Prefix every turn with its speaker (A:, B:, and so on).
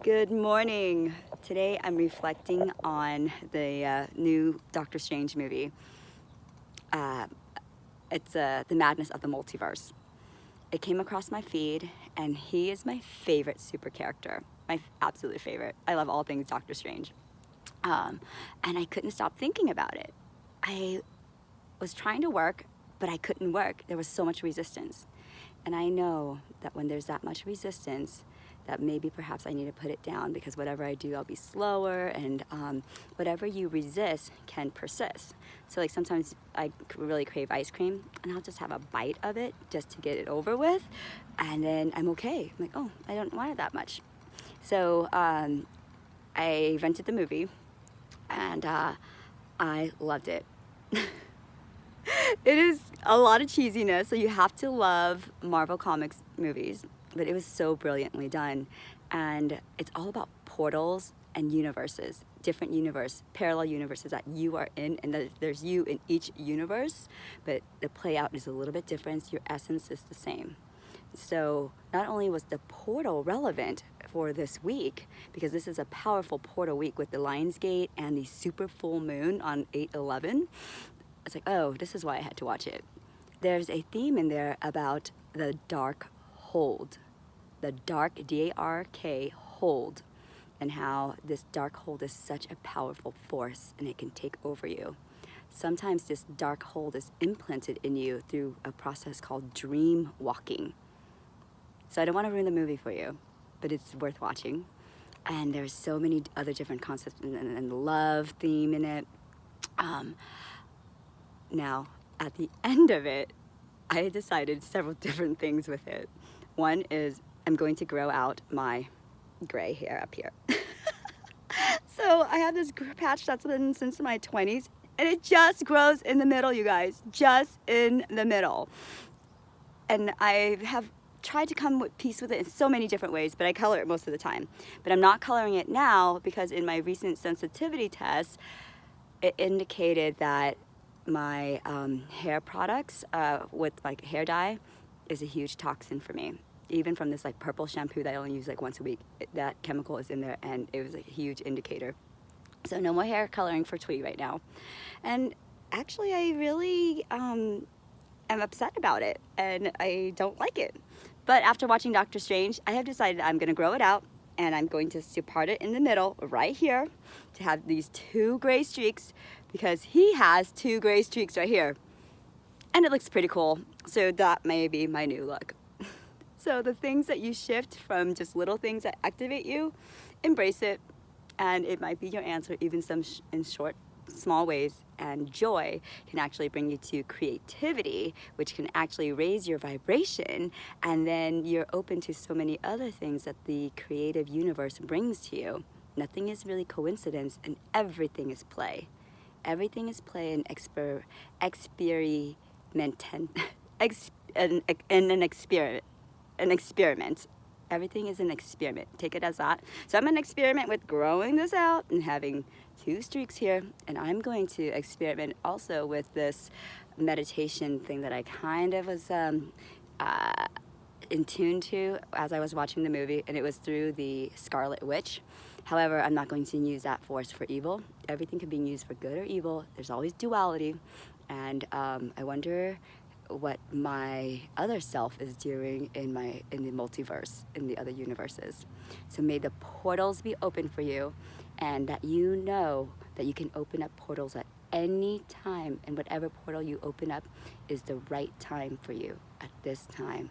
A: Good morning. Today I'm reflecting on the new Doctor Strange movie. It's The Madness of the Multiverse. It came across my feed and he is my favorite super character. My absolute favorite. I love all things Doctor Strange. And I couldn't stop thinking about it. I was trying to work, but I couldn't work. There was so much resistance. And I know that when there's that much resistance, that maybe perhaps I need to put it down, because whatever I do, I'll be slower, and whatever you resist can persist. So like sometimes I really crave ice cream and I'll just have a bite of it just to get it over with, and then I'm okay. I'm like, oh, I don't want it that much. So I rented the movie and I loved it. It is a lot of cheesiness, so you have to love Marvel Comics movies, but it was so brilliantly done. And it's all about portals and universes, different parallel universes that you are in, and there's you in each universe, but the play out is a little bit different. Your essence is the same. So not only was the portal relevant for this week, because this is a powerful portal week with the Lionsgate and the super full moon on 8/11, it's like, oh, this is why I had to watch it. There's a theme in there about the dark hold, the dark, D-A-R-K, hold, and how this dark hold is such a powerful force and it can take over you. Sometimes this dark hold is implanted in you through a process called dream walking. So I don't want to ruin the movie for you, but it's worth watching. And there's so many other different concepts and love theme in it. Now, at the end of it, I decided several different things with it. One is I'm going to grow out my gray hair up here. So I have this patch that's been since my 20s, and it just grows in the middle, you guys, just in the middle. And I have tried to come with peace with it in so many different ways, but I color it most of the time. But I'm not coloring it now because in my recent sensitivity test, it indicated that my hair products with like hair dye is a huge toxin for me. Even from this like purple shampoo that I only use like once a week, that chemical is in there, and it was a huge indicator. So no more hair coloring for Thuy right now. And actually I really am upset about it, and I don't like it. But after watching Doctor Strange, I have decided I'm gonna grow it out, and I'm going to part it in the middle right here to have these two gray streaks, because he has two gray streaks right here. And it looks pretty cool. So that may be my new look. So the things that you shift from just little things that activate you, embrace it. And it might be your answer, even some in short, small ways. And joy can actually bring you to creativity, which can actually raise your vibration. And then you're open to so many other things that the creative universe brings to you. Nothing is really coincidence, and everything is play. Everything is play and an experiment. Everything is an experiment. Take it as that. So I'm going to experiment with growing this out and having two streaks here, and I'm going to experiment also with this meditation thing that I kind of was in tune to as I was watching the movie, and it was through the Scarlet Witch. However, I'm not going to use that force for evil. Everything can be used for good or evil. There's always duality, and I wonder what my other self is doing in the multiverse, in the other universes. So may the portals be open for you, and that you know that you can open up portals at any time, and whatever portal you open up is the right time for you at this time.